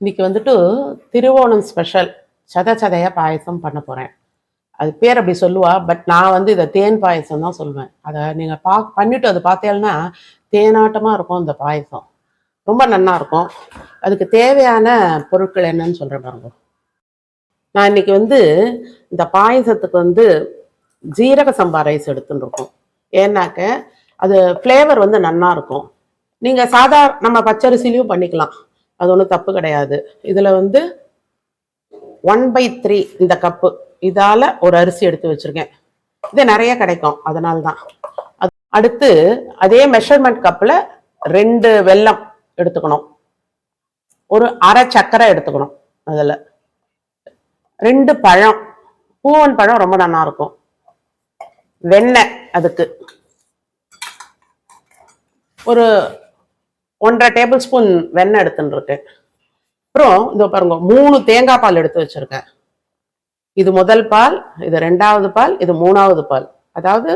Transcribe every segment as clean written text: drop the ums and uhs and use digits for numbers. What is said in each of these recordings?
இன்னைக்கு வந்துட்டு திருவோணம் ஸ்பெஷல் சதையா பாயசம் பண்ண போகிறேன். அது பேர் அப்படி சொல்லுவா, பட் நான் வந்து இதை தேன் பாயசம் தான் சொல்லுவேன். அதை நீங்கள் பண்ணிவிட்டு அது பார்த்தேன்னா தேனாட்டமாக இருக்கும். இந்த பாயசம் ரொம்ப நல்லா இருக்கும். அதுக்கு தேவையான பொருட்கள் என்னன்னு சொல்கிறேன் பாருங்க. நான் இன்னைக்கு வந்து இந்த பாயசத்துக்கு வந்து ஜீரக சம்பா ரைஸ் எடுத்துன்னு இருக்கோம். ஏன்னாக்க அது ஃப்ளேவர் வந்து நல்லா இருக்கும். நீங்கள் நம்ம பச்சரிசிலையும் பண்ணிக்கலாம், அது ஒன்றும் தப்பு கிடையாது. இதில் வந்து 1/3 இந்த கப்பு இதால் ஒரு அரிசி எடுத்து வச்சுருக்கேன். இது நிறைய கிடைக்கும், அதனால தான். அடுத்து அதே மெஷர்மெண்ட் கப்பில் 2 வெல்லம் எடுத்துக்கணும், ஒரு அரை சர்க்கரை எடுத்துக்கணும், அதில் 2 பழம், பூவன் பழம் ரொம்ப நல்லா இருக்கும், வெண்ணெய் அதுக்கு ஒரு 1.5 டேபிள் ஸ்பூன் வெண்ணெய் எடுத்துன்னு இருக்கேன். அப்புறம் இதோ பாருங்க 3 தேங்காய் பால் எடுத்து வச்சிருக்கேன். இது முதல் பால், இது 2வது பால், இது 3வது பால். அதாவது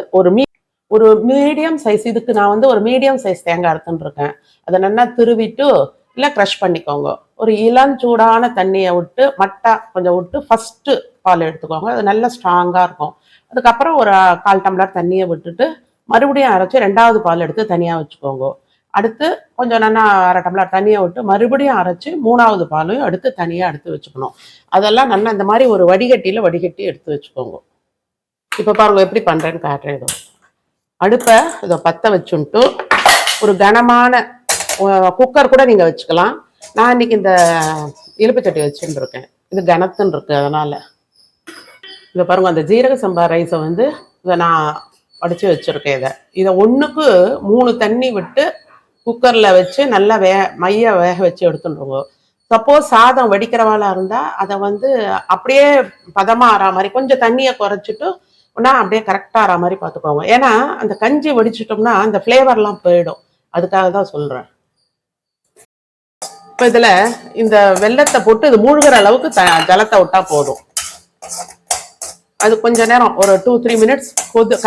ஒரு மீடியம் சைஸ், இதுக்கு நான் வந்து ஒரு மீடியம் சைஸ் தேங்காய் எடுத்துன்னு இருக்கேன். அதை நல்லா திருவிட்டு இல்லை க்ரஷ் பண்ணிக்கோங்க. ஒரு இளஞ்சூடான தண்ணியை விட்டு மட்டை கொஞ்சம் விட்டு ஃபஸ்ட்டு பால் எடுத்துக்கோங்க, அது நல்லா ஸ்ட்ராங்காக இருக்கும். அதுக்கப்புறம் ஒரு 1/4 டம்ளர் தண்ணியை விட்டுட்டு மறுபடியும் அரைச்சி 2வது பால் எடுத்து தனியாக வச்சுக்கோங்க. அடுத்து கொஞ்சம் நல்லா 1/2 டம்ளர் தண்ணியை விட்டு மறுபடியும் அரைச்சி 3வது பாலையும் எடுத்து தனியாக எடுத்து வச்சுக்கணும். அதெல்லாம் நல்லா இந்த மாதிரி ஒரு வடிகட்டியில் வடிகட்டி எடுத்து வச்சுக்கோங்க. இப்போ பாருங்க எப்படி பண்ணுறேன்னு காட்டுறேன். இதோ அடுப்பை இதை பற்ற வச்சுன்ட்டு ஒரு கனமான குக்கர் கூட நீங்கள் வச்சுக்கலாம். நான் இன்னைக்கு இந்த இலுப்பு சட்டி வச்சுட்டு இருக்கேன், இது கனத்துன்னு இருக்கு. அதனால் இதை பாருங்க, அந்த ஜீரக சம்பா ரைஸை வந்து இதை நான் அடித்து வச்சுருக்கேன். இதை 1க்கு 3 தண்ணி விட்டு குக்கரில் வச்சு நல்லா மைய வேக வச்சு எடுத்துட்டுருங்க. சப்போஸ் சாதம் வடிக்கிறவாளாக இருந்தால் அதை வந்து அப்படியே பதமாக ஆறா மாதிரி கொஞ்சம் தண்ணியை குறைச்சிட்டு ஒன்றா அப்படியே கரெக்டாக ஆறா மாதிரி பார்த்துக்கோங்க. ஏன்னா அந்த கஞ்சி வடிச்சிட்டோம்னா அந்த ஃப்ளேவர்லாம் போயிடும், அதுக்காக தான் சொல்கிறேன். இப்போ இதில் இந்த வெல்லத்தை போட்டு இது மூழ்கிற அளவுக்கு ஜலத்தை விட்டால் போதும். அது கொஞ்ச நேரம் ஒரு 2-3 மினிட்ஸ்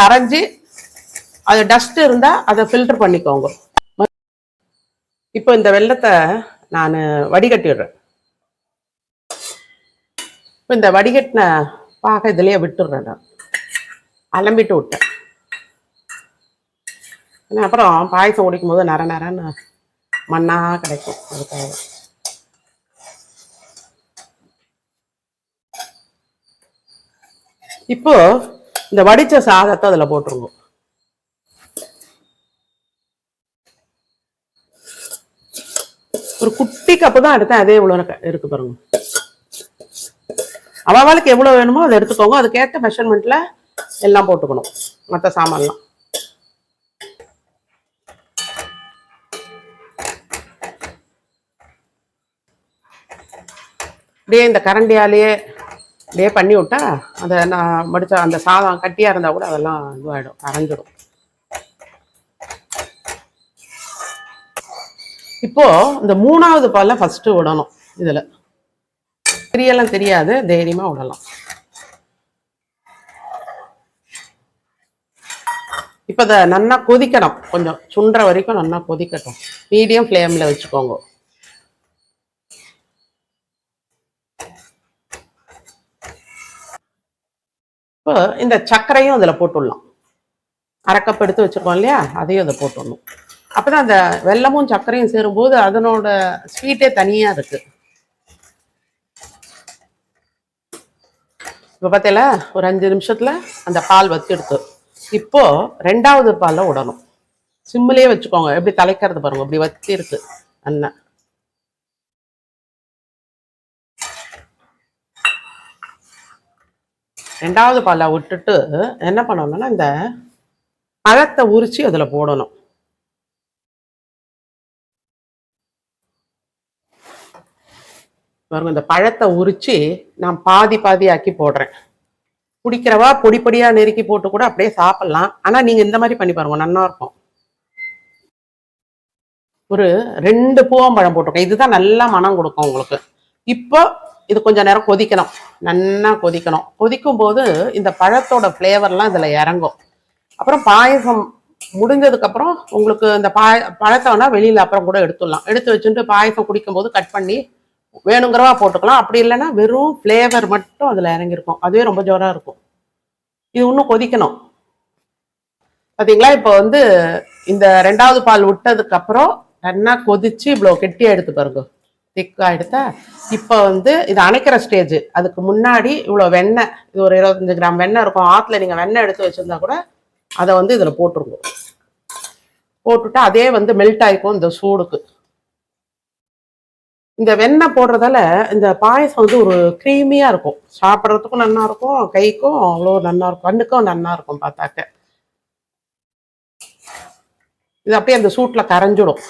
கரைஞ்சி அது டஸ்ட் இருந்தால் அதை ஃபில்டர் பண்ணிக்கோங்க. இப்போ இந்த வெல்லத்தை நான் வடிகட்டிடுறேன். இப்போ இந்த வடிகட்டின பாக இதுலேயே விட்டுடுறேன். நான் அலம்பிட்டு விட்டேன். அப்புறம் பாயசம் குடிக்கும் போது நரன்னு மண்ணாக கிடைக்கும், அதுக்காக. இப்போ இந்த வடித்த சாதத்தை அதில் போட்டுருங்க. ஒரு குட்டி கப்பு தான் எடுத்தேன், அதே இவ்வளோ இருக்கு பாருங்க. அவளுக்கு எவ்வளோ வேணுமோ அதை எடுத்துக்கோங்க, அதுக்கேற்ற மெஷர்மெண்ட்ல எல்லாம் போட்டுக்கணும், மற்ற சாமான்லாம். அப்படியே இந்த கரண்டியாலேயே அப்படியே பண்ணி விட்டா அதை நான் மடித்த அந்த சாதம் கட்டியாக இருந்தால் கூட அதெல்லாம் இதுவாகிடும், அரைஞ்சிடும். இப்போ இந்த 3வது பாலை ஃபஸ்ட்டு விடணும். இதில் தெரியலாம் தெரியாது, தைரியமாக விடலாம். இப்போ அதை நல்லா கொதிக்கணும், கொஞ்சம் சுண்டுற வரைக்கும் நல்லா கொதிக்கட்டும். மீடியம் ஃப்ளேமில் வச்சுக்கோங்க. இப்போ இந்த சர்க்கரையும் அதில் போட்டுடலாம். 1/2 கப் எடுத்து வச்சுருக்கோம் இல்லையா, அதையும் அதை போட்டுடணும். அப்போ தான் அந்த வெல்லமும் சர்க்கரையும் சேரும்போது அதனோட ஸ்வீட்டே தனியாக இருக்குது. இப்போ பார்த்தீங்களா, ஒரு 5 நிமிஷத்தில் அந்த பால் வத்தி எடுத்து இப்போது 2வது பாலில் விடணும். சிம்மிலே வச்சுக்கோங்க, எப்படி தலைக்கிறது பாருங்க, இப்படி வத்தி இருக்கு அண்ணன். ரெண்டாவது பாலை விட்டுட்டு என்ன பண்ணணும்னா இந்த பழத்தை உரிச்சு அதில் போடணும். பாருங்க, இந்த பழத்தை உரிச்சு நான் பாதி ஆக்கி போடுறேன். குடிக்கிறவா பொடி பொடியாக நெருக்கி போட்டு கூட அப்படியே சாப்பிட்லாம். ஆனால் நீங்கள் இந்த மாதிரி பண்ணி பாருங்க, நல்லா இருக்கும். ஒரு 2 பூவம்பழம் போட்டிருக்கேன், இதுதான் நல்லா மனம் கொடுக்கும் உங்களுக்கு. இப்போ இது கொஞ்சம் நேரம் கொதிக்கணும், நல்லா கொதிக்கணும். கொதிக்கும் போது இந்த பழத்தோட ஃப்ளேவர்லாம் இதில் இறங்கும். அப்புறம் பாயசம் முடிஞ்சதுக்கப்புறம் உங்களுக்கு இந்த பழத்தை வேணால் வெளியில் அப்புறம் கூட எடுத்துடலாம். எடுத்து வச்சுட்டு பாயசம் குடிக்கும்போது கட் பண்ணி வேணுங்கிறவா போட்டுக்கலாம். அப்படி இல்லைன்னா வெறும் ஃப்ளேவர் மட்டும் அதில் இறங்கியிருக்கும். அதுவே ரொம்ப ஜோராக இருக்கும். இது இன்னும் கொதிக்கணும். பார்த்தீங்களா? இப்போ வந்து இந்த 2வது பால் விட்டதுக்கு அப்புறம் நல்லா கொதிச்சு இவ்வளோ கெட்டியாக எடுத்து பாருங்க, திக்காக எடுத்தா. இப்போ வந்து இது அணைக்கிற ஸ்டேஜ். அதுக்கு முன்னாடி இவ்வளோ வெண்ணெய், இது ஒரு 25 கிராம் வெண்ணெய் இருக்கும். ஆற்றுல நீங்கள் வெண்ணெய் எடுத்து வச்சுருந்தா கூட அதை வந்து இதில் போட்டுருங்க. போட்டுட்டு அதே வந்து மெல்ட் ஆகிக்கும் இந்த சூடுக்கு. இந்த வெண்ணெய் போடுறதால இந்த பாயசம் வந்து ஒரு க்ரீமியாக இருக்கும். சாப்பிட்றதுக்கும் நல்லா இருக்கும், கைக்கும் அவ்வளோ நல்லா இருக்கும், கண்ணுக்கும் நல்லா இருக்கும் பார்த்தாக்க. இது அப்படியே அந்த சூட்டில் கரைஞ்சிடும்.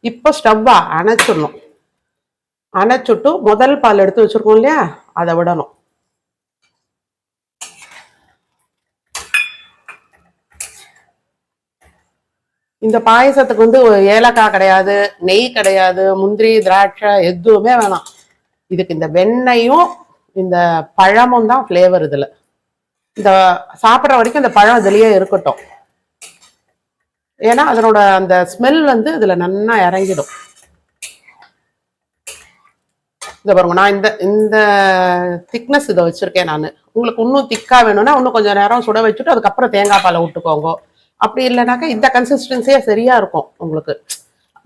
இப்போ ஸ்டவ்வா அணைச்சிடணும். அணைச்சிட்டு முதல் பால் எடுத்து வச்சிருக்கோம் இல்லையா, அதை விடணும். இந்த பாயசத்துக்கு வந்து ஏலக்காய் கிடையாது, நெய் கிடையாது, முந்திரி திராட்சை எதுவுமே வேணாம். இதுக்கு இந்த வெண்ணெயும் இந்த பழமும் தான் ஃப்ளேவர். இதில் இந்த சாப்பிட்ற வரைக்கும் இந்த பழம் இதுலேயே இருக்கட்டும். ஏன்னா அதனோட அந்த ஸ்மெல் வந்து இதில் நல்லா இறங்கிடும். இதை பாருங்க, நான் இந்த இந்த திக்னஸ் இதை வச்சுருக்கேன் நான். உங்களுக்கு இன்னும் திக்காக வேணும்னா இன்னும் கொஞ்சம் நேரம் சுட வச்சுட்டு அதுக்கப்புறம் தேங்காய் பாலை விட்டுக்கோங்க. அப்படி இல்லைனாக்கா இந்த கன்சிஸ்டன்சியே சரியாக இருக்கும் உங்களுக்கு.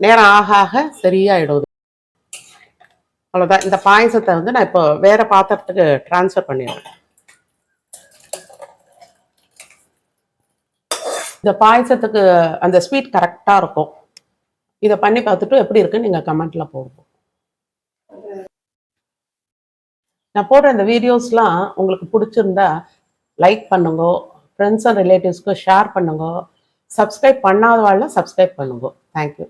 நேரம் ஆக ஆக சரியாயிடும். அவ்வளோதான். இந்த பாயசத்தை வந்து நான் இப்போ வேற பாத்திரத்துக்கு டிரான்ஸ்ஃபர் பண்ணிடுறேன். இந்த பாயசத்துக்கு அந்த ஸ்வீட் கரெக்டாக இருக்கும். இதை பண்ணி பார்த்துட்டு எப்படி இருக்குன்னு நீங்கள் கமெண்ட்டில் போடுங்க. நான் போடுற இந்த வீடியோஸ்லாம் உங்களுக்கு பிடிச்சிருந்தா லைக் பண்ணுங்க, ஃப்ரெண்ட்ஸ் அண்ட் ரிலேட்டிவ்ஸ்க்கு ஷேர் பண்ணுங்க, சப்ஸ்கிரைப் பண்ணாதவாழ்ல சப்ஸ்கிரைப் பண்ணுங்க. தேங்க்யூ.